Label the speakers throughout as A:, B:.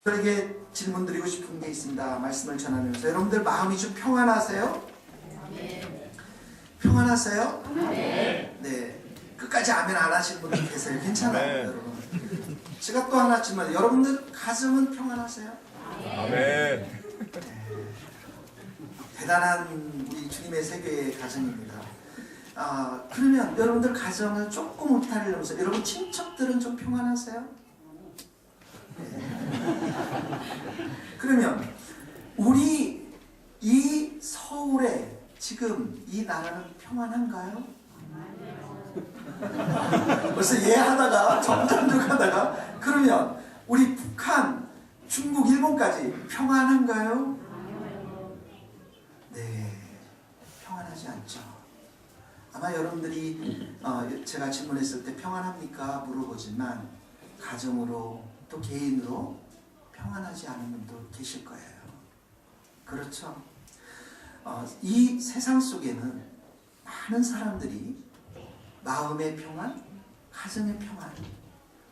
A: 저에게 질문 드리고 싶은 게 있습니다. 말씀을 전하면서 여러분들 마음이 좀 평안하세요?
B: 네.
A: 평안하세요?
B: 네.
A: 네. 끝까지 아멘 안 하시는 분들 계세요. 괜찮아요,
C: 네.
A: 여러분. 제가 또 하나 질문. 여러분들 가정은 평안하세요?
C: 아멘.
A: 대단한 우리 주님의 세계의 가정입니다. 그러면 여러분들 가정을 조금 울타리를 넘어서 여러분 친척들은 좀 평안하세요? 그러면 우리 이 서울에 지금 이 나라는 평안한가요? 벌써 예하다가 점점 가다가 그러면 우리 북한, 중국, 일본까지 평안한가요? 네, 평안하지 않죠. 아마 여러분들이 제가 질문했을 때 평안합니까? 물어보지만 가정으로 또 개인으로 평안하지 않은 분도 계실 거예요. 그렇죠? 이 세상 속에는 많은 사람들이 마음의 평안, 가정의 평안,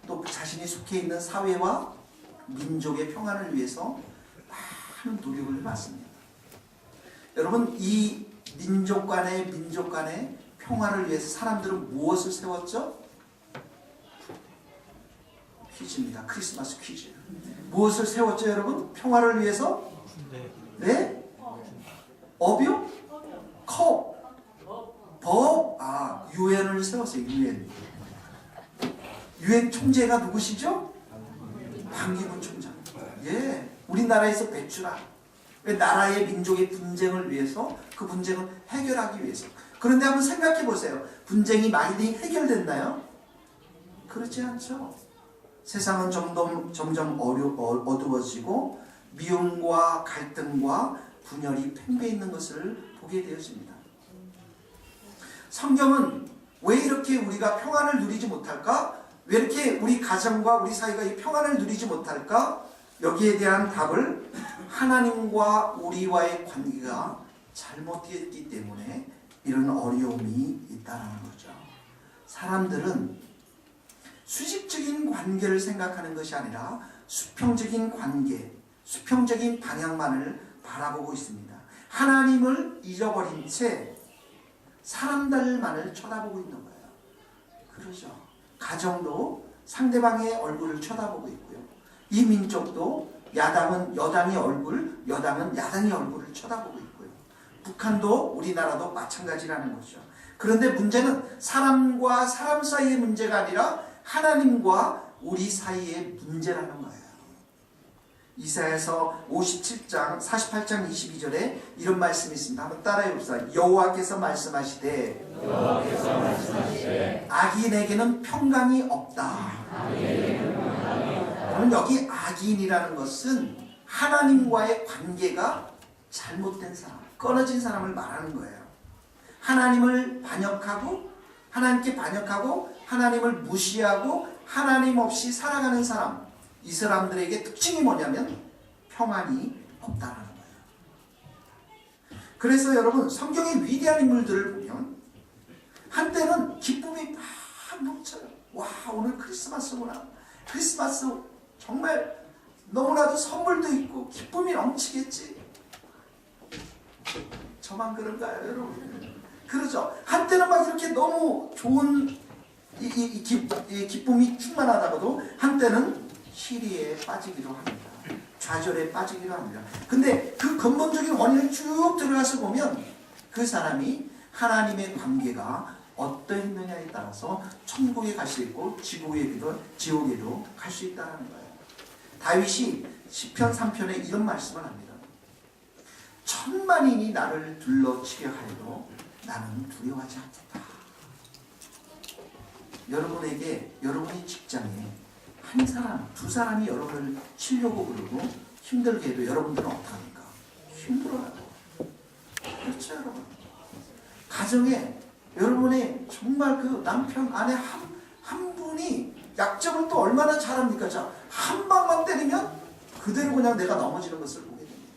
A: 또 자신이 속해 있는 사회와 민족의 평안을 위해서 많은 노력을 해왔습니다. 여러분, 이 민족 간의 평화를 위해서 사람들은 무엇을 세웠죠? 퀴즈입니다. 크리스마스 퀴즈. 무엇을 세웠죠, 여러분? 평화를 위해서? 네? 어뷰? 컵? 법? 유엔을 세웠어요. 유엔 총재가 누구시죠? 반기문 총장. 예, 우리나라에서 배출한 나라의 민족의 분쟁을 위해서, 그 분쟁을 해결하기 위해서. 그런데 한번 생각해 보세요. 분쟁이 많이 해결됐나요? 그렇지 않죠. 세상은 점점 어두워지고 미움과 갈등과 분열이 팽배해 있는 것을 보게 되었습니다. 성경은 왜 이렇게 우리가 평안을 누리지 못할까? 왜 이렇게 우리 가정과 우리 사이가 이 평안을 누리지 못할까? 여기에 대한 답을 하나님과 우리와의 관계가 잘못되었기 때문에 이런 어려움이 있다는 거죠. 사람들은 수직적인 관계를 생각하는 것이 아니라 수평적인 관계, 수평적인 방향만을 바라보고 있습니다. 하나님을 잊어버린 채 사람들만을 쳐다보고 있는 거예요. 그러죠. 가정도 상대방의 얼굴을 쳐다보고 있고요. 이 민족도 야당은 여당의 얼굴, 여당은 야당의 얼굴을 쳐다보고 있고요. 북한도 우리나라도 마찬가지라는 거죠. 그런데 문제는 사람과 사람 사이의 문제가 아니라 하나님과 우리 사이의 문제라는 거예요. 이사야서 57장 48장 22절에 이런 말씀이 있습니다. 한번 따라해 봅시다. 여호와께서 말씀하시되 악인에게는 평강이 없다. 그럼 여기 악인이라는 것은 하나님과의 관계가 잘못된 사람, 끊어진 사람을 말하는 거예요. 하나님을 반역하고 하나님께 반역하고 하나님을 무시하고 하나님 없이 살아가는 사람, 이 사람들에게 특징이 뭐냐면 평안이 없다는 거예요. 그래서 여러분, 성경의 위대한 인물들을 보면 한때는 기쁨이 막 넘쳐요. 와, 오늘 크리스마스구나. 크리스마스 정말 너무나도 선물도 있고 기쁨이 넘치겠지. 저만 그런가요, 여러분? 그러죠. 한때는 막 이렇게 너무 좋은 기쁨이 충만하다가도 한때는 시리에 빠지기도 합니다. 좌절에 빠지기도 합니다. 근데 그 근본적인 원인을 쭉 들어가서 보면 그 사람이 하나님의 관계가 어떠했느냐에 따라서 천국에 갈 수 있고 지옥에도 갈 수 있다는 거예요. 다윗이 시편 3편에 이런 말씀을 합니다. 천만인이 나를 둘러치게 하여도 나는 두려워하지 않겠다. 여러분에게, 여러분의 직장에 한 사람, 두 사람이 여러분을 치려고 그러고 힘들게 해도 여러분들은 어떡합니까? 힘들어요. 그렇죠, 여러분? 가정에 여러분의 정말 그 남편, 아내 한 분이 약점을 또 얼마나 잘합니까? 자, 한 방만 때리면 그대로 그냥 내가 넘어지는 것을 보게 됩니다.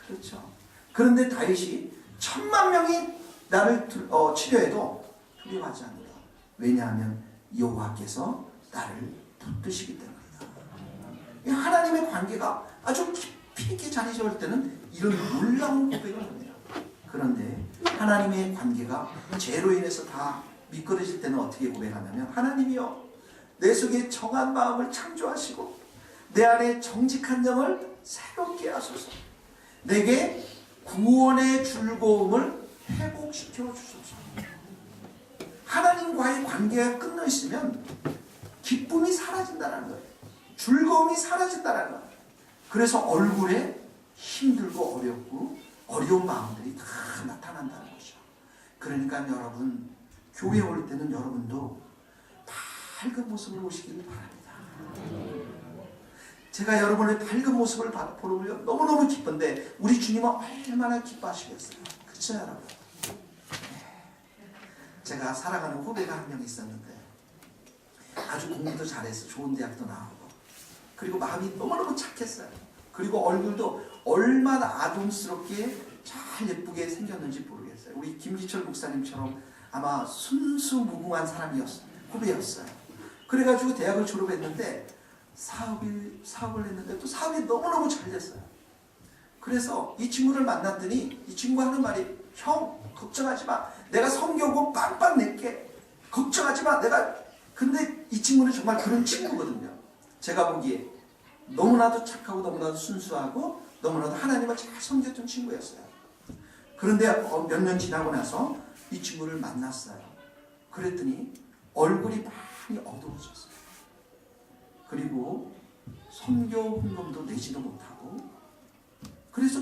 A: 그렇죠. 그런데 다윗이 10,000명이 나를 치려해도 두려워하지 않는다. 왜냐하면 여호와께서 나를 붙드시기 때문이다. 하나님 하나님과의 관계가 아주 깊이 있게 자리 잡을 때는 이런 놀라운 고백을 합니다. 그런데 하나님의 관계가 죄로 인해서 다 미끄러질 때는 어떻게 고백하냐면, 하나님이여 내 속에 정한 마음을 창조하시고 내 안에 정직한 영을 새롭게 하소서. 내게 구원의 즐거움을 회복시켜 주소서. 하나님과의 관계가 끊어 있으면 기쁨이 사라진다는 거예요. 즐거움이 사라진다는 거예요. 그래서 얼굴에 힘들고 어렵고 어려운 마음들이 다 나타난다는 거죠. 그러니까 여러분, 교회에 올 때는 여러분도 밝은 모습을 오시기를 바랍니다. 제가 여러분의 밝은 모습을 보면 너무너무 기쁜데 우리 주님은 얼마나 기뻐하시겠어요. 그렇죠 여러분? 제가 사랑하는 후배가 한 명 있었는데 아주 공부도 잘해서 좋은 대학도 나오고, 그리고 마음이 너무너무 착했어요. 그리고 얼굴도 얼마나 아동스럽게 잘 예쁘게 생겼는지 모르겠어요. 우리 김기철 목사님처럼 아마 순수무궁한 사람이었어요. 후배였어요. 그래가지고 대학을 졸업했는데 사업을 했는데 또 사업이 너무너무 잘 됐어요. 그래서 이 친구를 만났더니 이 친구가 하는 말이, 형 걱정하지 마, 내가 성경고 빵빵 낼게, 걱정하지 마, 내가. 근데 이 친구는 정말 그런 친구거든요. 제가 보기에 너무나도 착하고 너무나도 순수하고 너무나도 하나님을 잘 섬겼던 친구였어요. 그런데 몇 년 지나고 나서 이 친구를 만났어요. 그랬더니 얼굴이 많이 어두워졌어요. 그리고 선교 헌금도 내지도 못하고, 그래서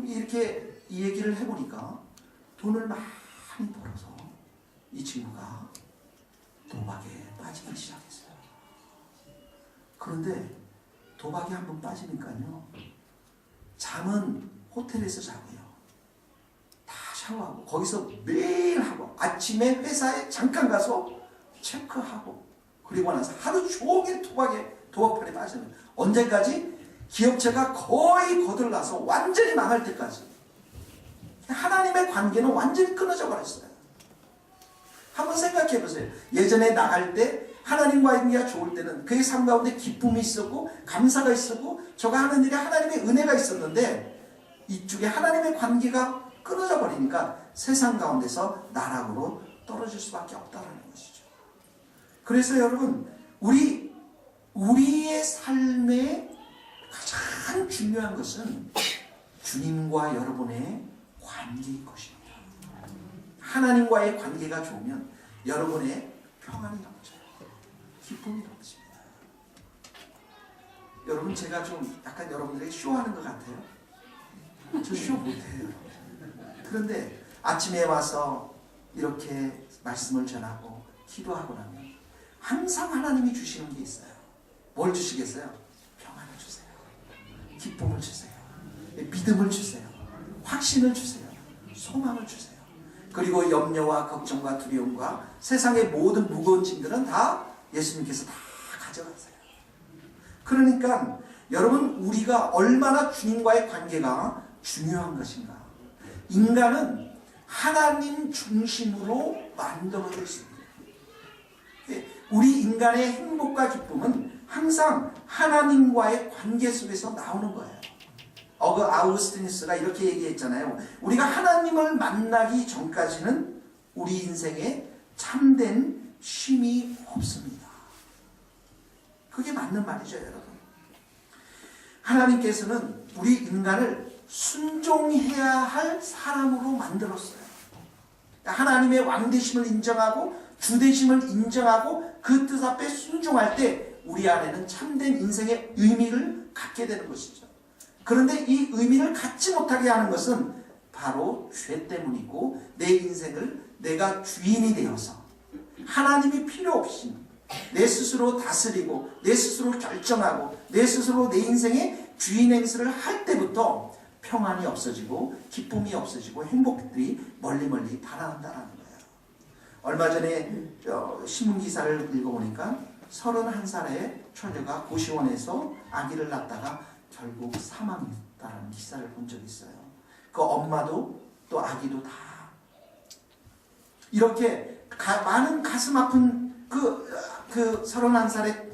A: 이렇게 이 얘기를 해보니까 돈을 많이 벌어서 이 친구가 도박에 빠지기 시작했어요. 그런데 도박에 한번 빠지니까요, 잠은 호텔에서 자고요, 다 샤워하고 거기서 매일 하고, 아침에 회사에 잠깐 가서 체크하고, 그리고 나서 하루 종일 도박판에 빠지는, 언제까지? 기업체가 거의 거들나서 완전히 망할 때까지. 하나님의 관계는 완전히 끊어져 버렸어요. 한번 생각해 보세요. 예전에 나갈 때 하나님과의 관계가 좋을 때는 그의 삶 가운데 기쁨이 있었고 감사가 있었고 저가 하는 일에 하나님의 은혜가 있었는데, 이쪽에 하나님의 관계가 끊어져 버리니까 세상 가운데서 나락으로 떨어질 수밖에 없다는 것이죠. 그래서 여러분, 우리의 삶의 가장 중요한 것은 주님과 여러분의 관계인 것입니다. 하나님과의 관계가 좋으면 여러분의 평안이 넘쳐요. 기쁨이 넘칩니다. 여러분, 제가 좀 약간 여러분들에게 쇼하는 것 같아요. 저 쇼 못해요. 그런데 아침에 와서 이렇게 말씀을 전하고 기도하고 나면 항상 하나님이 주시는 게 있어요. 뭘 주시겠어요? 평안을 주세요. 기쁨을 주세요. 믿음을 주세요. 확신을 주세요. 소망을 주세요. 그리고 염려와 걱정과 두려움과 세상의 모든 무거운 짐들은 다 예수님께서 다 가져가세요. 그러니까 여러분, 우리가 얼마나 주님과의 관계가 중요한 것인가. 인간은 하나님 중심으로 만들어져 있습니다. 우리 인간의 행복과 기쁨은 항상 하나님과의 관계 속에서 나오는 거예요. 아우구스티누스가 이렇게 얘기했잖아요. 우리가 하나님을 만나기 전까지는 우리 인생에 참된 쉼이 없습니다. 그게 맞는 말이죠, 여러분. 하나님께서는 우리 인간을 순종해야 할 사람으로 만들었어요. 하나님의 왕되심을 인정하고 주되심을 인정하고 그 뜻 앞에 순종할 때 우리 안에는 참된 인생의 의미를 갖게 되는 것이죠. 그런데 이 의미를 갖지 못하게 하는 것은 바로 죄 때문이고, 내 인생을 내가 주인이 되어서 하나님이 필요 없이 내 스스로 다스리고 내 스스로 결정하고 내 스스로 내 인생의 주인 행세를 할 때부터 평안이 없어지고 기쁨이 없어지고 행복들이 멀리 달아난다는 거예요. 얼마 전에 신문 기사를 읽어보니까 31살의 처녀가 고시원에서 아기를 낳다가 결국 사망했다는 기사를 본 적이 있어요. 그 엄마도 또 아기도 다 이렇게 많은 가슴 아픈 그 31살의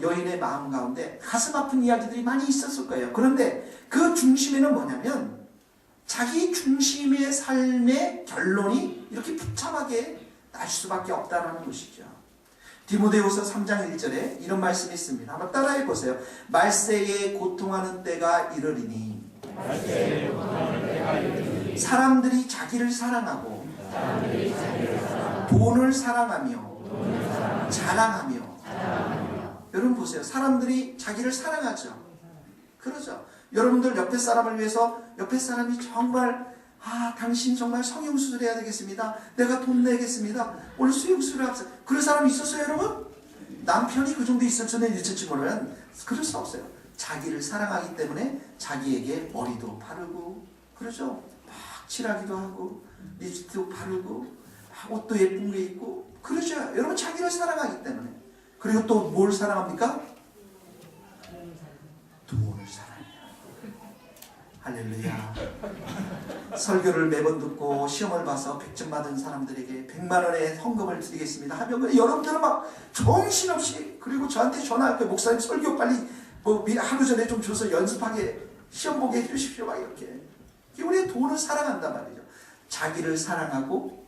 A: 여인의 마음 가운데 가슴 아픈 이야기들이 많이 있었을 거예요. 그런데 그 중심에는 뭐냐면 자기 중심의 삶의 결론이 이렇게 비참하게 날 수밖에 없다는 것이죠. 디모데후서 3장 1절에 이런 말씀이 있습니다. 한번 따라해 보세요. 말세에 고통하는 때가 이르리니 사람들이 자기를 사랑하고 돈을 사랑하며 자랑하며. 여러분 보세요. 사람들이 자기를 사랑하죠. 그러죠. 여러분들 옆에 사람을 위해서 옆에 사람이 정말 당신 정말 성형수술 해야 되겠습니다. 내가 돈 내겠습니다. 오늘 수용수술을 합시다. 그런 사람이 있었어요, 여러분? 남편이 그 정도 있을지는 있을지 모르면 그럴 수 없어요. 자기를 사랑하기 때문에 자기에게 머리도 바르고, 그러죠? 막 칠하기도 하고, 립스틱도 바르고, 옷도 예쁜 게 있고, 그러죠. 여러분 자기를 사랑하기 때문에. 그리고 또 뭘 사랑합니까? 돈을 사랑해요. 할렐루야. 설교를 매번 듣고 시험을 봐서 100점 받은 사람들에게 100만 원의 헌금을 드리겠습니다 하면 여러분들은 막 정신없이, 그리고 저한테 전화할 때 목사님 설교 빨리 하루 전에 좀 줘서 연습하게 시험 보게 해주십시오 막 이렇게. 우리 돈을 사랑한단 말이죠. 자기를 사랑하고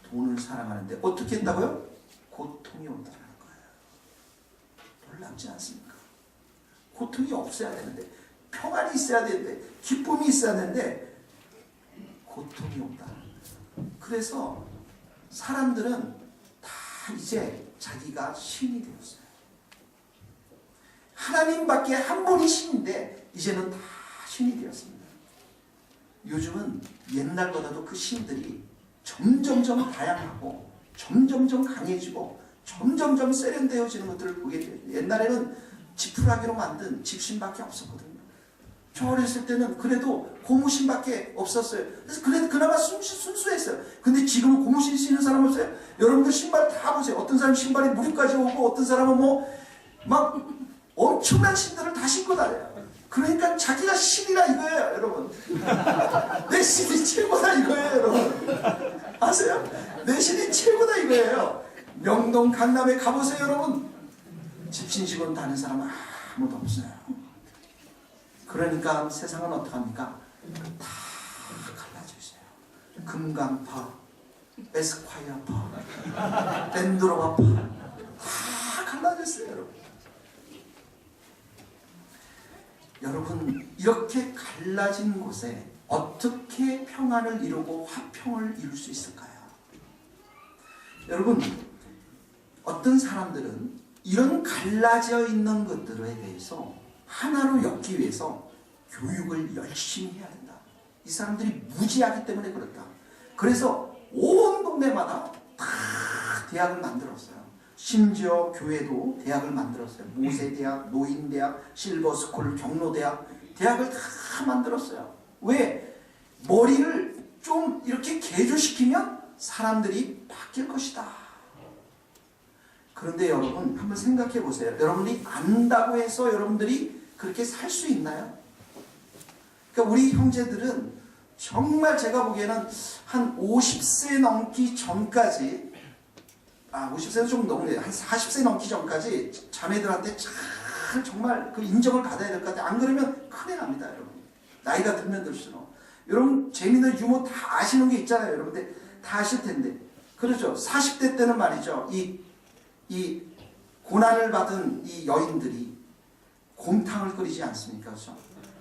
A: 돈을 사랑하는데 어떻게 했다고요? 고통이 온다는 거예요. 놀랍지 않습니까? 고통이 없어야 되는데, 평안이 있어야 되는데, 기쁨이 있어야 되는데 고통이 온다. 그래서 사람들은 다 이제 자기가 신이 되었어요. 하나님밖에 한 분이 신인데 이제는 다 신이 되었습니다. 요즘은 옛날보다도 그 신들이 점점점 다양하고 점점점 강해지고 점점점 세련되어지는 것들을 보게 돼요. 옛날에는 지푸라기로 만든 집신밖에 없었거든요. 저 어렸을 때는 그래도 고무신밖에 없었어요. 그래서 그래도 그나마 순수했어요. 근데 지금은 고무신 신는 사람 없어요? 여러분들 신발 다 보세요. 어떤 사람 신발이 무릎까지 오고, 어떤 사람은 막 엄청난 신들을 다 신고 다녀요. 그러니까 자기가 신이라 이거예요, 여러분. 내 신이 최고다 이거예요, 여러분. 아세요? 내 신이 최고다 이거예요. 명동 강남에 가보세요, 여러분. 집신 신고 다니는 사람은 아무도 없어요. 그러니까 세상은 어떡합니까? 다 갈라져 있어요. 금강파, 에스콰이어파, 랜드로버파 다 갈라져 있어요, 여러분. 여러분, 이렇게 갈라진 곳에 어떻게 평안을 이루고 화평을 이룰 수 있을까요? 여러분, 어떤 사람들은 이런 갈라져 있는 것들에 대해서 하나로 엮기 위해서 교육을 열심히 해야 된다. 이 사람들이 무지하기 때문에 그렇다. 그래서 온 동네마다 다 대학을 만들었어요. 심지어 교회도 대학을 만들었어요. 모세대학, 노인대학, 실버스쿨, 경로대학, 대학을 다 만들었어요. 왜? 머리를 좀 이렇게 개조시키면 사람들이 바뀔 것이다. 그런데 여러분 한번 생각해 보세요. 여러분이 안다고 해서 여러분들이 그렇게 살 수 있나요? 그러니까 우리 형제들은 정말 제가 보기에는 한 50세 넘기 전까지, 50세는 좀 너무해요. 한 40세 넘기 전까지 자매들한테 잘 정말 그 인정을 받아야 될 것 같아요. 안 그러면 큰일 납니다, 여러분. 나이가 들면 들수록. 여러분 재미있는 유머 다 아시는 게 있잖아요. 여러분들 다 아실 텐데. 그렇죠. 40대 때는 말이죠. 이 고난을 받은 이 여인들이 곰탕을 끓이지 않습니까? 그렇죠?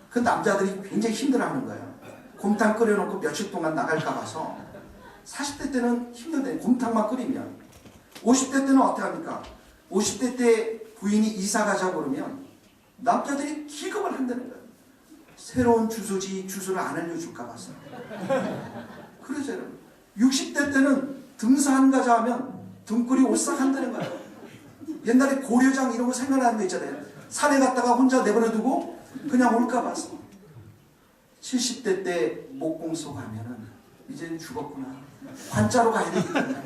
A: 그 남자들이 굉장히 힘들어하는 거예요. 곰탕 끓여놓고 며칠 동안 나갈까 봐서. 40대 때는 힘들대. 곰탕만 끓이면. 50대 때는 어떻게 합니까? 50대 때 부인이 이사 가자고 그러면 남자들이 기겁을 한다는 거예요. 새로운 주소를 안 알려줄까 봐서. 그러죠, 여러분. 60대 때는 등산 안 가자 하면 등골이 오싹한다는 거예요. 옛날에 고려장 이런 거 생각나는 거 있잖아요. 산에 갔다가 혼자 내버려두고 그냥 올까 봐서. 70대 때 목공소 가면은 이제는 죽었구나. 관자로 가야 되겠구나.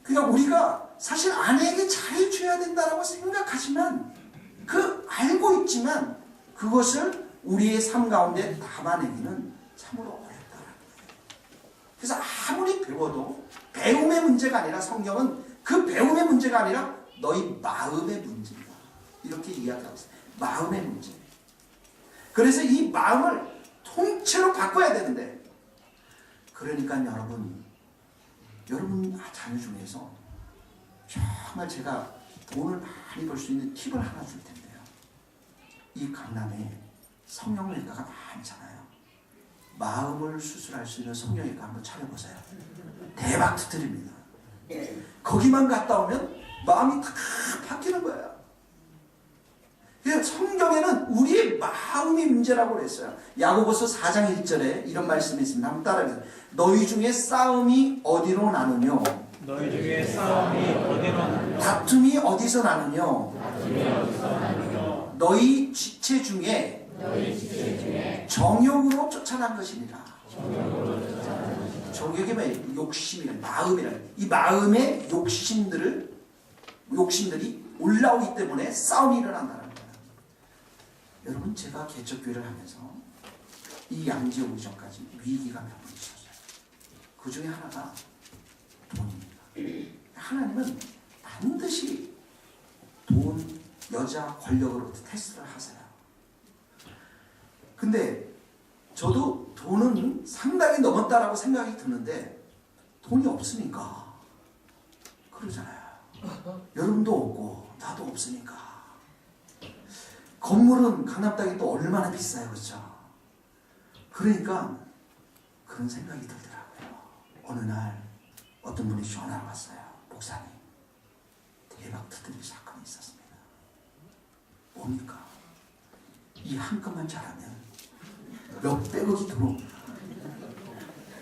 A: 그러니까 우리가 사실 아내에게 잘해줘야 된다라고 생각하지만, 알고 있지만 그것을 우리의 삶 가운데 담아내기는 참으로 어렵다라는 거예요. 그래서 아무리 배워도 배움의 문제가 아니라, 성경은 그 배움의 문제가 아니라 너희 마음의 문제다. 이렇게 이야기하고 있어요. 마음의 문제. 그래서 이 마음을 통째로 바꿔야 되는데, 그러니까 여러분 자녀 중에서 정말 제가 돈을 많이 벌 수 있는 팁을 하나 줄 텐데요. 이 강남에 성형외과가 많잖아요. 마음을 수술할 수 있는 성형외과 한번 차려보세요. 대박 터뜨립니다. 거기만 갔다 오면 마음이 다 바뀌는 거예요. 성경에는 우리의 마음이 문제라고 그랬어요. 야고보서 4장 1절에 이런 말씀이 있습니다. 한번 따라해보세요. 너희 중에 싸움이 어디로 나누며
B: 너희 중에 싸움이 어디로 나누며
A: 다툼이 어디서 나누며 너희 지체 중에 정욕으로 쫓아난 것이니라. 정욕이 뭐예요? 욕심이란 마음이란 이 마음의 욕심들이 올라오기 때문에 싸움이 일어난다는 거예요. 여러분, 제가 개척교회를 하면서 이 양지 오기 전까지 위기가 몇 번 있었어요. 그 중에 하나가 돈입니다. 하나님은 반드시 돈, 여자, 권력으로 테스트를 하세요. 근데 저도 돈은 상당히 넘었다라고 생각이 드는데 돈이 없으니까 그러잖아요. 여러분도 없고 나도 없으니까. 건물은 강남 땅이 또 얼마나 비싸요, 그렇죠? 그러니까 그런 생각이 들더라고요. 어느 날 어떤 분이 전화가 왔어요. 목사님, 대박 터뜨릴 사건이 있었습니다. 뭡니까? 이 한 건만 잘하면 몇백억이 들어옵니다.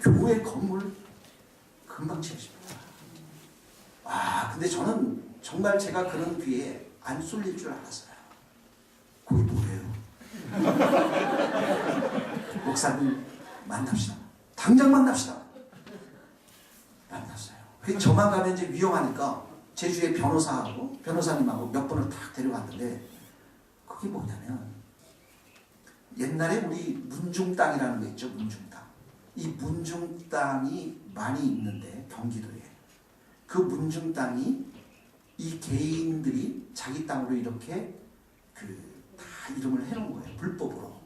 A: 교회 건물 금방 채워집니다. 근데 저는 정말 제가 그런 귀에 안 쏠릴 줄 알았어요. 그게 뭐예요? 목사님 만납시다. 당장 만납시다. 만났어요. 저만 가면 이제 위험하니까 제주에 변호사님하고 몇 번을 탁 데려갔는데, 그게 뭐냐면 옛날에 우리 문중 땅이라는 거 있죠. 문중 땅. 이 문중 땅이 많이 있는데 경기도에 그 문중 땅이 이 개인들이 자기 땅으로 이렇게 다 이름을 해놓은 거예요. 불법으로.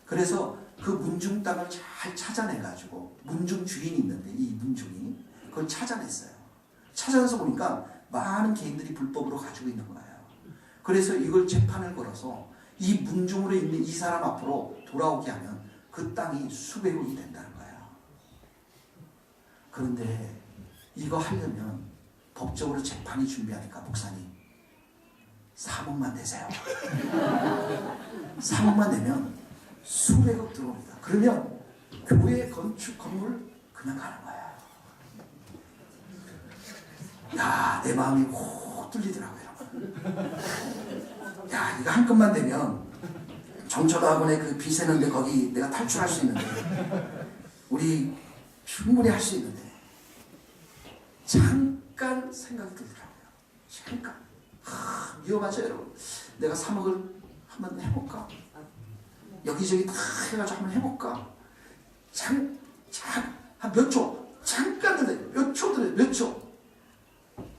A: 그래서 그 문중 땅을 잘 찾아내가지고 문중 주인이 있는데 이 문중이 그걸 찾아냈어요. 찾아내서 보니까 많은 개인들이 불법으로 가지고 있는 거예요. 그래서 이걸 재판을 걸어서 이 문중으로 있는 이 사람 앞으로 돌아오게 하면 그 땅이 수백억이 된다는 거예요. 그런데 이거 하려면 법적으로 재판이 준비하니까 목사님 3억만 내세요. 3억만 내면 수백억 들어옵니다. 그러면 교회 건축 건물 그냥 가는 거예요. 야, 내 마음이 혹 뚫리더라고요. 야, 이거 한 건만 되면 정초도학원에 그 비세는데 거기 내가 탈출할 수 있는데, 우리 충분히 할 수 있는데, 잠깐 생각이 들더라고요. 잠깐. 위험하죠, 여러분. 내가 3억을 한번 해볼까? 여기저기 다 해가지고 한번 해볼까? 한 몇 초, 잠깐 들어요. 몇 초 들어요, 몇 초.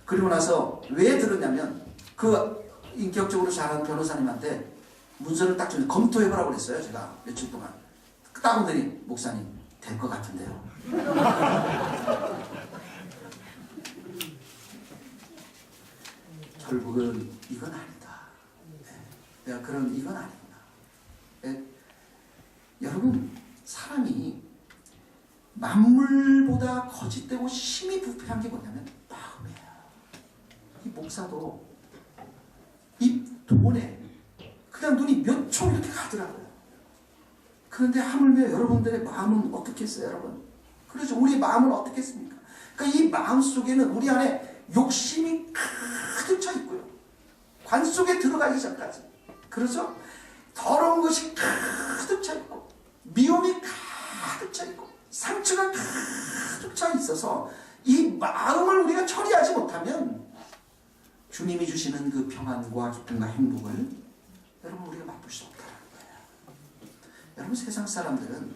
A: 그리고 나서 왜 들었냐면, 그 인격적으로 잘하는 변호사님한테 문서를 딱 주는데 검토해보라고 그랬어요. 제가 며칠 동안. 딱 오더니, 목사님, 될 것 같은데요. 결국은 이건 아니다. 내가 그런 이건 아니구나. 여러분, 사람이 만물보다 거짓되고 심히 부패한 게 뭐냐면 마음이에요. 이 목사도 이 돈에 그냥 눈이 몇 초 이렇게 가더라고요. 그런데 하물며 여러분들의 마음은 어떻겠어요, 여러분? 그렇죠. 우리 마음은 어떻겠습니까? 그러니까 이 마음 속에는 우리 안에 욕심이 가득 차 있고요. 관 속에 들어가기 전까지. 그렇죠? 더러운 것이 가득 차 있고, 미움이 가득 차 있고, 상처가 가득 차 있어서 이 마음을 우리가 처리하지 못하면 주님이 주시는 그 평안과 기쁨과 행복을 여러분 우리가 맛볼 수 없다는 거예요. 여러분, 세상 사람들은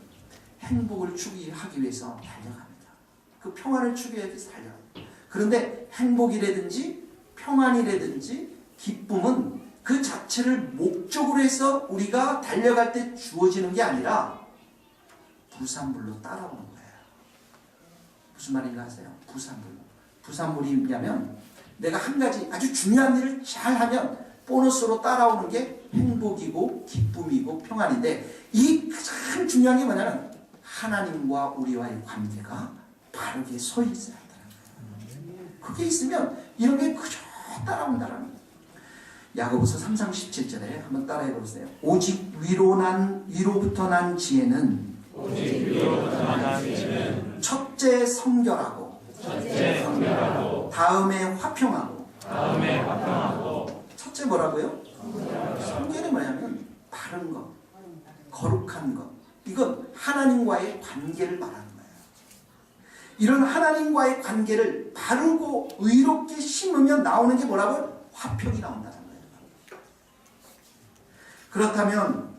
A: 행복을 추구하기 위해서 달려갑니다. 그 평안을 추구하기 위해서 달려갑니다. 그런데 행복이라든지 평안이라든지 기쁨은 그 자체를 목적으로 해서 우리가 달려갈 때 주어지는 게 아니라 부산물로 따라오는 거예요. 무슨 말인가 아세요? 부산물로. 부산물이 뭐냐면 내가 한 가지 아주 중요한 일을 잘하면 보너스로 따라오는 게 행복이고 기쁨이고 평안인데, 이 가장 중요한 게 뭐냐면 하나님과 우리와의 관계가 바르게 서 있어야 한다는 거예요. 그게 있으면 이런 게 그저 따라온다는 거예요. 야고보서 3장 17절에 한번 따라해 보세요. 오직 위로부터 난 지혜는 첫째 성결하고 다음에 화평하고. 첫째 뭐라고요? 성결이 뭐냐면 바른 것, 거룩한 것. 이건 하나님과의 관계를 말하는 거예요. 이런 하나님과의 관계를 바르고 의롭게 심으면 나오는 게 뭐라고요? 화평이 나온다는 거예요. 그렇다면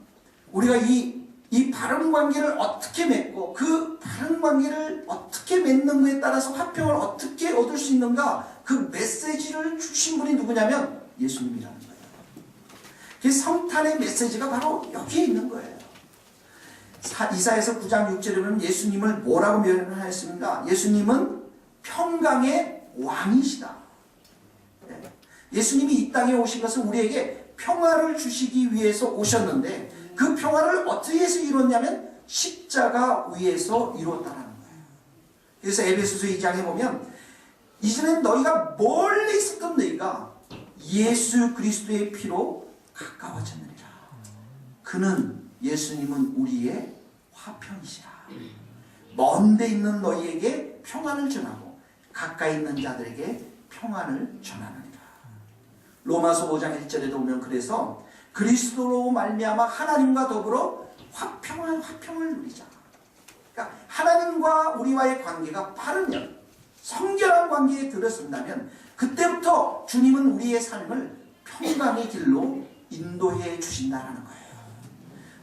A: 우리가 이 바른 관계를 어떻게 맺고 그 바른 관계를 어떻게 맺는 것에 따라서 화평을 어떻게 얻을 수 있는가, 그 메시지를 주신 분이 누구냐면 예수님이라는 거예요. 그 성탄의 메시지가 바로 여기에 있는 거예요. 이사야서 9장 6절에 보면 예수님을 뭐라고 묘사하였습니까? 예수님은 평강의 왕이시다. 예수님이 이 땅에 오신 것은 우리에게 평화를 주시기 위해서 오셨는데, 그 평화를 어떻게 해서 이뤘냐면 십자가 위에서 이뤘다는 거예요. 그래서 에베소서 2장에 보면 이전엔 너희가 멀리 있었던 너희가 예수 그리스도의 피로 가까워졌느니라. 그는, 예수님은 우리의 화평이시라. 먼데 있는 너희에게 평안을 전하고 가까이 있는 자들에게 평안을 전하느니라. 로마서 5장 1절에도 보면 그래서 그리스도로 말미암아 하나님과 더불어 화평을 누리자. 그러니까 하나님과 우리와의 관계가 바르면, 성결한 관계에 들어선다면 그때부터 주님은 우리의 삶을 평강의 길로 인도해 주신다는 거예요.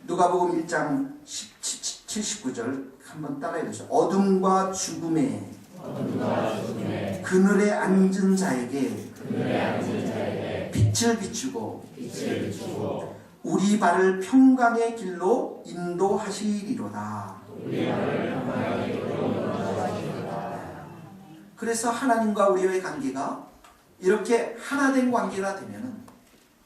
A: 누가복음 1장 79절 한번 따라해 보세요. 어둠과 죽음의 그늘에 앉은 자에게 빛을 비추고 우리 발을 평강의 길로 인도하시리로다. 그래서 하나님과 우리의 관계가 이렇게 하나된 관계가 되면은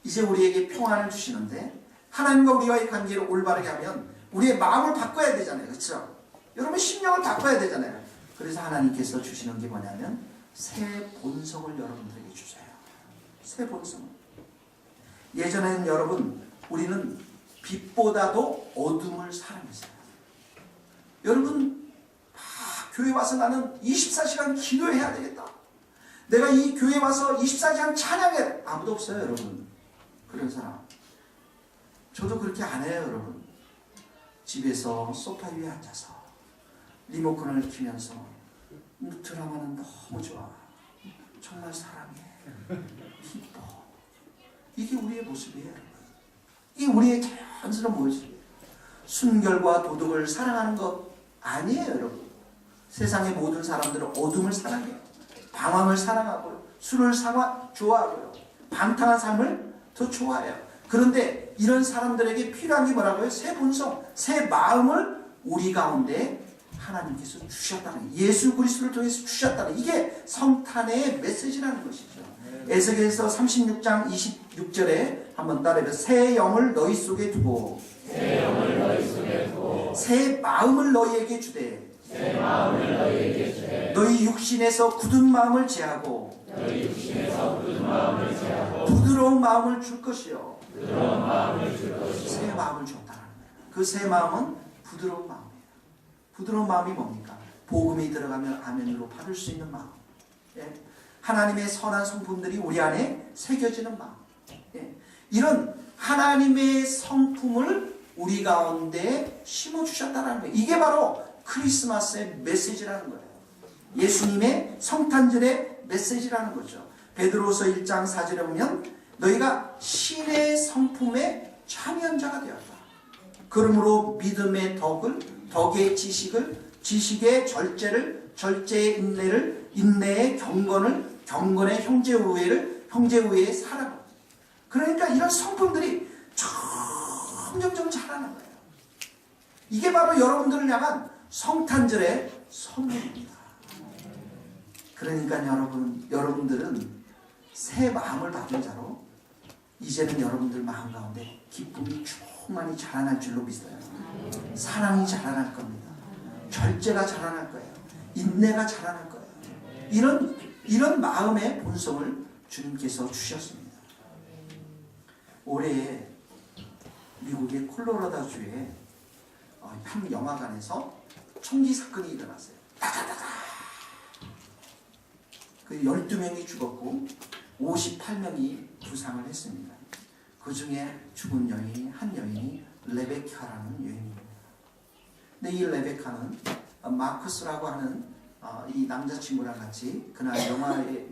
A: 이제 우리에게 평안을 주시는데, 하나님과 우리와의 관계를 올바르게 하면 우리의 마음을 바꿔야 되잖아요. 그렇죠? 여러분 심령을 바꿔야 되잖아요. 그래서 하나님께서 주시는 게 뭐냐면 새 본성을 여러분들에게 주세요. 새 본성. 예전에는 여러분, 우리는 빛보다도 어둠을 사랑했어요. 여러분, 교회 와서 나는 24시간 기도해야 되겠다. 내가 이 교회 와서 24시간 찬양해야 돼. 아무도 없어요, 여러분. 그런 사람. 저도 그렇게 안 해요, 여러분. 집에서 소파 위에 앉아서 리모컨을 키면서 드라마는 너무 좋아. 정말 사랑해. 기뻐. 이게 우리의 모습이에요, 여러분. 이게 우리의 자연스러운 모습이에요. 순결과 도덕을 사랑하는 것 아니에요, 여러분. 세상의 모든 사람들은 어둠을 사랑해요. 방황을 사랑하고요. 술을 좋아하고요. 방탕한 삶을 더 좋아해요. 그런데 이런 사람들에게 필요한 게 뭐라고요? 새 본성, 새 마음을 우리 가운데 하나님께서 주셨다는, 예수 그리스도를 통해서 주셨다는, 이게 성탄의 메시지라는 것이죠. 에스겔서 36장 26절에 한번 따라해보세요. 새 영을 너희 속에 두고 새 마음을 너희에게 주되 너희 육신에서 굳은 마음을 제하고 부드러운 마음을 줄 것이요. 새 마음을 줬다는 거예요. 그 새 마음은 부드러운 마음이에요. 부드러운 마음이 뭡니까? 복음이 들어가면 아멘으로 받을 수 있는 마음. 예? 하나님의 선한 성품들이 우리 안에 새겨지는 마음. 예? 이런 하나님의 성품을 우리 가운데 심어주셨다는 거예요. 이게 바로 크리스마스의 메시지라는 거예요. 예수님의 성탄절의 메시지라는 거죠. 베드로서 1장 4절에 보면 너희가 신의 성품에 참여한 자가 되었다. 그러므로 믿음의 덕을, 덕의 지식을, 지식의 절제를, 절제의 인내를, 인내의 경건을, 경건의 형제 우애를, 형제 우애의 사랑. 그러니까 이런 성품들이 점점점 자라는 거예요. 이게 바로 여러분들을 향한 성탄절의 선물입니다. 그러니까 여러분들은 새 마음을 받은 자로 이제는 여러분들 마음 가운데 기쁨이 충만히 자라날 줄로 믿어요. 사랑이 자라날 겁니다. 절제가 자라날 거예요. 인내가 자라날 거예요. 이런 마음의 본성을 주님께서 주셨습니다. 올해 미국의 콜로라도주에 한 영화관에서 총기 사건이 일어났어요. 다다다다. 그 12명이 죽었고 58명이 부상을 했습니다. 그 중에 죽은 한 여인이 레베카라는 여인입니다. 근데 이 레베카는 마쿠스라고 하는 이 남자친구랑 같이 그날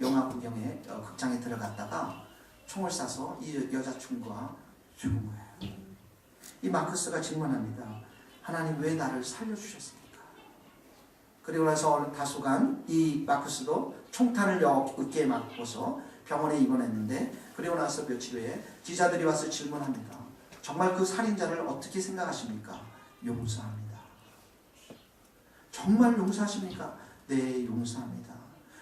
A: 영화 구경에 극장에 들어갔다가 총을 쏴서 이 여자친구가 죽은 거예요. 이 마쿠스가 질문합니다. 하나님 왜 나를 살려주셨습니까? 그리고 나서 다소간 이 마쿠스도 총탄을 어깨에 맞고서 병원에 입원했는데, 그리고 나서 며칠 후에 기자들이 와서 질문합니다. 정말 그 살인자를 어떻게 생각하십니까? 용서합니다. 정말 용서하십니까? 네, 용서합니다.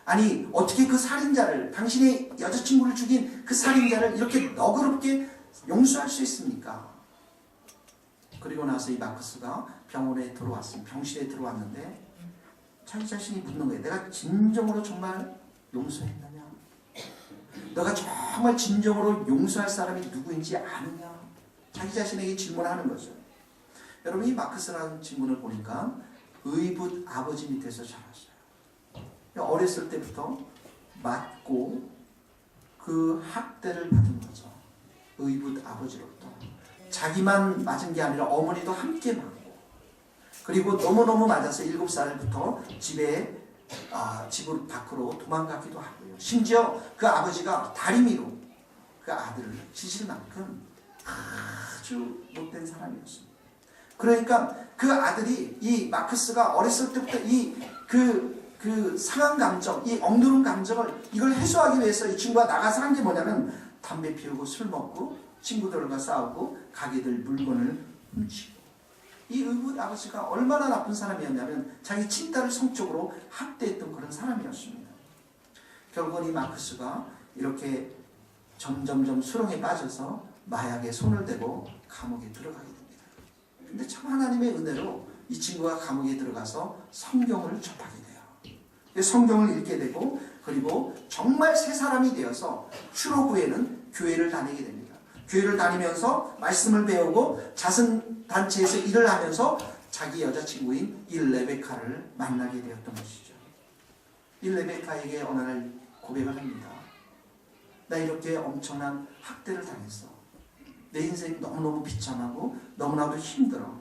A: 아니, 어떻게 그 살인자를, 당신의 여자친구를 죽인 그 살인자를 이렇게 너그럽게 용서할 수 있습니까? 그리고 나서 이 마쿠스가 병실에 들어왔는데 자기 자신이 묻는 거예요. 내가 진정으로 정말 용서했느냐? 너가 정말 진정으로 용서할 사람이 누구인지 아느냐? 자기 자신에게 질문하는 거죠. 여러분, 이 마쿠스라는 친구를 보니까 의붓 아버지 밑에서 자랐어요. 어렸을 때부터 맞고 그 학대를 받은 거죠. 의붓 아버지로부터. 자기만 맞은 게 아니라 어머니도 함께 맞고, 그리고 너무너무 맞아서 7살부터 집을 밖으로 도망가기도 하고요. 심지어 그 아버지가 다리미로 그 아들을 치실 만큼 아주 못된 사람이었습니다. 그러니까 그 아들이, 이 마쿠스가 어렸을 때부터 그 상한 감정, 이 억누른 감정을 이걸 해소하기 위해서 이 친구가 나가서 한 게 뭐냐면 담배 피우고 술 먹고 친구들과 싸우고 가게들 물건을 훔치고. 이 의붓 아버지가 얼마나 나쁜 사람이었냐면 자기 친딸을 성적으로 학대했던 그런 사람이었습니다. 결국은 이 마쿠스가 이렇게 점점점 수렁에 빠져서 마약에 손을 대고 감옥에 들어가게 됩니다. 근데 참 하나님의 은혜로 이 친구가 감옥에 들어가서 성경을 접하게 돼요. 성경을 읽게 되고, 그리고 정말 새 사람이 되어서 휴로부에는 교회를 다니게 됩니다. 교회를 다니면서 말씀을 배우고 자선단체에서 일을 하면서 자기 여자친구인 이 레베카를 만나게 되었던 것이죠. 이 레베카에게 어느 날 고백을 합니다. 나 이렇게 엄청난 학대를 당했어. 내 인생이 너무너무 비참하고 너무나도 힘들어.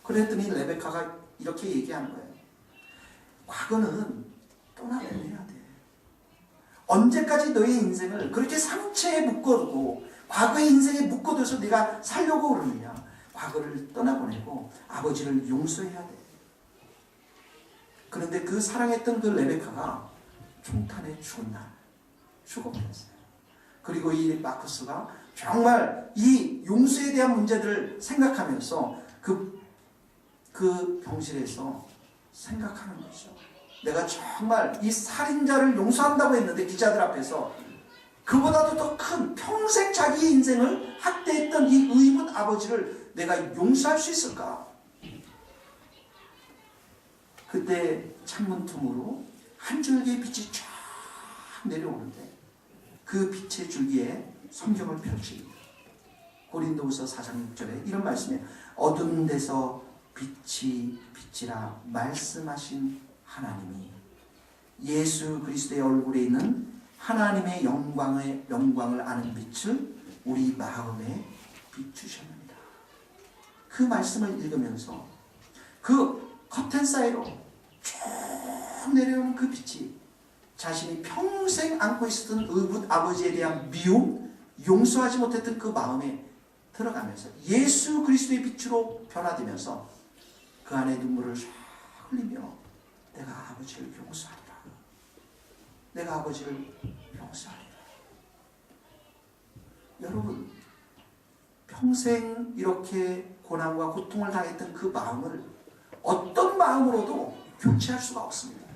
A: 그랬더니 레베카가 이렇게 얘기하는 거예요. 과거는 떠나보내야 돼. 언제까지 너의 인생을 그렇게 상처에 묶어두고 과거의 인생에 묶어둬서 네가 살려고 그러느냐. 과거를 떠나보내고 아버지를 용서해야 돼. 그런데 그 사랑했던 그 레베카가 총탄에 죽은 날 죽어버렸어요. 그리고 이 마쿠스가 정말 이 용서에 대한 문제들을 생각하면서 그 병실에서 생각하는 거죠. 내가 정말 이 살인자를 용서한다고 했는데 기자들 앞에서 그보다도 더 큰 평생 자기의 인생을 학대했던 이 의붓 아버지를 내가 용서할 수 있을까? 그때 창문 틈으로 한 줄기의 빛이 쫙 내려오는데 그 빛의 줄기에 성경을 펼칩니다. 고린도후서 4장 6절에 이런 말씀이에요. 어두운 데서 빛이 빛이라 말씀하신 하나님이 예수 그리스도의 얼굴에 있는 하나님의 영광을 아는 빛을 우리 마음에 비추셨습니다. 그 말씀을 읽으면서 그 커튼 사이로 쭉 내려오는 그 빛이 자신이 평생 안고 있었던 의붓 아버지에 대한 미움, 용서하지 못했던 그 마음에 들어가면서 예수 그리스도의 빛으로 변화되면서 그 안에 눈물을 쫙 흘리며 내가 아버지를 용서하리라. 내가 아버지를 용서하리라. 여러분, 평생 이렇게 고난과 고통을 당했던 그 마음을 어떤 마음으로도 교체할 수가 없습니다.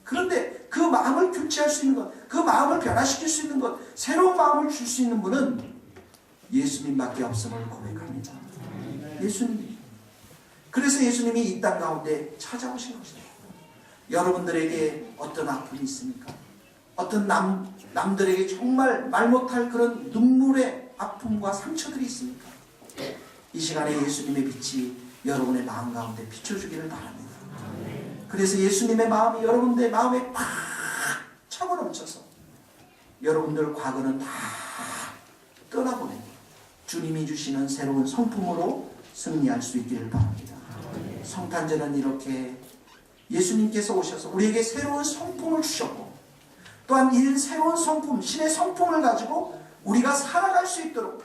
A: 그런데 그 마음을 교체할 수 있는 것, 그 마음을 변화시킬 수 있는 것, 새로운 마음을 줄 수 있는 분은 예수님밖에 없음을 고백합니다. 예수님. 그래서 예수님이 이 땅 가운데 찾아오신 것입니다. 여러분들에게 어떤 아픔이 있습니까? 어떤 남들에게 정말 말 못할 그런 눈물의 아픔과 상처들이 있습니까? 이 시간에 예수님의 빛이 여러분의 마음 가운데 비춰주기를 바랍니다. 그래서 예수님의 마음이 여러분들의 마음에 팍 차고 넘쳐서 여러분들 과거는 다 떠나보내고 주님이 주시는 새로운 성품으로 승리할 수 있기를 바랍니다. 성탄절은 이렇게 예수님께서 오셔서 우리에게 새로운 성품을 주셨고 또한 이 새로운 성품, 신의 성품을 가지고 우리가 살아갈 수 있도록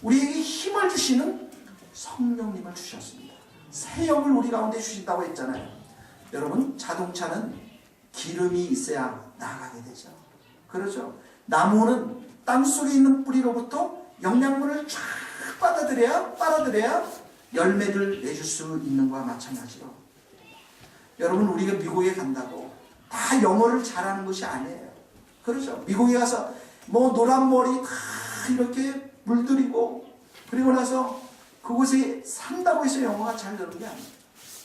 A: 우리에게 힘을 주시는 성령님을 주셨습니다. 새 영을 우리 가운데 주신다고 했잖아요. 여러분, 자동차는 기름이 있어야 나가게 되죠. 그렇죠? 나무는 땅속에 있는 뿌리로부터 영양분을 쫙 빨아들여야 열매를 내줄 수 있는 것과 마찬가지로 여러분, 우리가 미국에 간다고 다 영어를 잘하는 것이 아니에요. 그렇죠? 미국에 가서 뭐 노란 머리 다 이렇게 물들이고 그리고 나서 그곳에 산다고 해서 영어가 잘 되는 게 아니에요.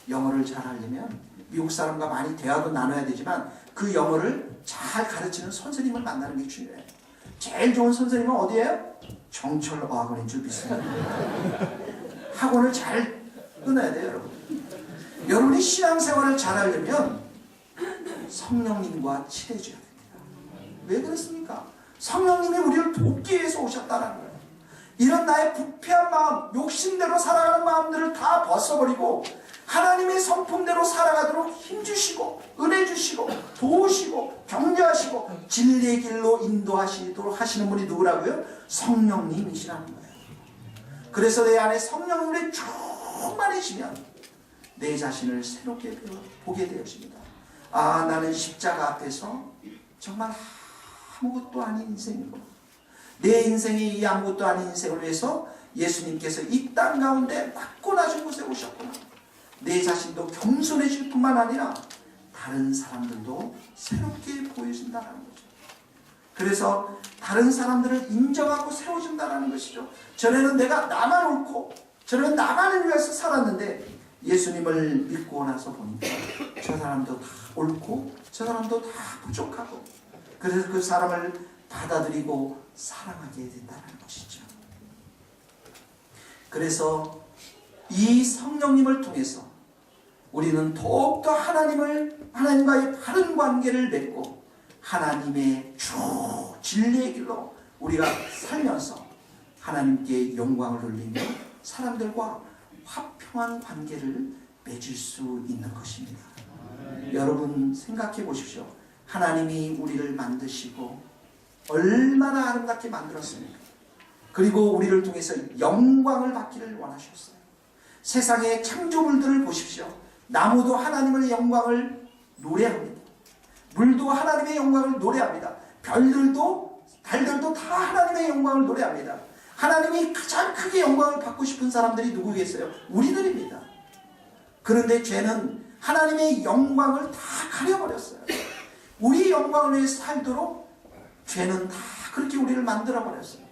A: 영어를 잘하려면 미국 사람과 많이 대화도 나눠야 되지만 그 영어를 잘 가르치는 선생님을 만나는 게 중요해요. 제일 좋은 선생님은 어디예요? 정철 어학원인 줄 믿습니다. 학원을 잘 끊어야 돼요, 여러분. 여러분이 신앙생활을 잘하려면 성령님과 친해져야 됩니다. 왜 그렇습니까? 성령님이 우리를 돕기 위해서 오셨다는 거예요. 이런 나의 부패한 마음, 욕심대로 살아가는 마음들을 다 벗어버리고 하나님의 성품대로 살아가도록 힘주시고 은혜 주시고 도우시고 격려하시고 진리의 길로 인도하시도록 하시는 분이 누구라고요? 성령님이시라는 거예요. 그래서 내 안에 성령님의 충만해지면 내 자신을 새롭게 보게 되었습니다. 아, 나는 십자가 앞에서 정말 아무것도 아닌 인생이고 내 인생이 이 아무것도 아닌 인생을 위해서 예수님께서 이 땅 가운데 낮고 낮은 곳에 오셨구나. 내 자신도 겸손해질 뿐만 아니라 다른 사람들도 새롭게 보여준다는 거죠. 그래서 다른 사람들을 인정하고 세워준다는 것이죠. 전에는 내가 나만 옳고 저는 나만을 위해서 살았는데 예수님을 믿고 나서 보니까 저 사람도 다 옳고 저 사람도 다 부족하고 그래서 그 사람을 받아들이고 사랑하게 된다는 것이죠. 그래서 이 성령님을 통해서 우리는 더욱더 하나님과의 바른 관계를 맺고 하나님의 주 진리의 길로 우리가 살면서 하나님께 영광을 돌리며 사람들과 화평한 관계를 맺을 수 있는 것입니다. 여러분 생각해 보십시오. 하나님이 우리를 만드시고 얼마나 아름답게 만들었습니까? 그리고 우리를 통해서 영광을 받기를 원하셨어요. 세상의 창조물들을 보십시오. 나무도 하나님의 영광을 노래합니다. 물도 하나님의 영광을 노래합니다. 별들도 달들도 다 하나님의 영광을 노래합니다. 하나님이 가장 크게 영광을 받고 싶은 사람들이 누구겠어요? 우리들입니다. 그런데 죄는 하나님의 영광을 다 가려버렸어요. 우리 영광을 위해서 살도록 죄는 다 그렇게 우리를 만들어버렸어요.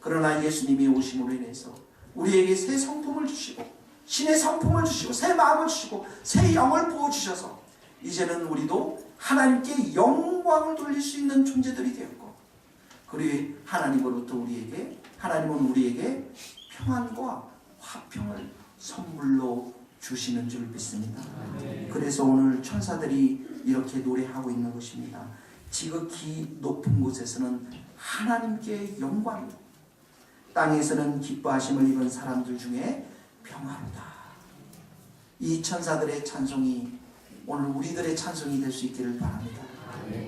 A: 그러나 예수님이 오심으로 인해서 우리에게 새 성품을 주시고 신의 성품을 주시고 새 마음을 주시고 새 영을 부어주셔서 이제는 우리도 하나님께 영광을 돌릴 수 있는 존재들이 되었고 그리고 하나님은 우리에게 평안과 화평을 선물로 주시는 줄 믿습니다. 그래서 오늘 천사들이 이렇게 노래하고 있는 것입니다. 지극히 높은 곳에서는 하나님께 영광, 땅에서는 기뻐하심을 입은 사람들 중에 평화로다. 이 천사들의 찬송이 오늘 우리들의 찬송이 될 수 있기를 바랍니다.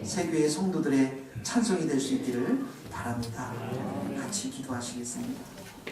A: 세교의 성도들의 찬송이 될 수 있기를 바랍니다. 같이 기도하시겠습니다.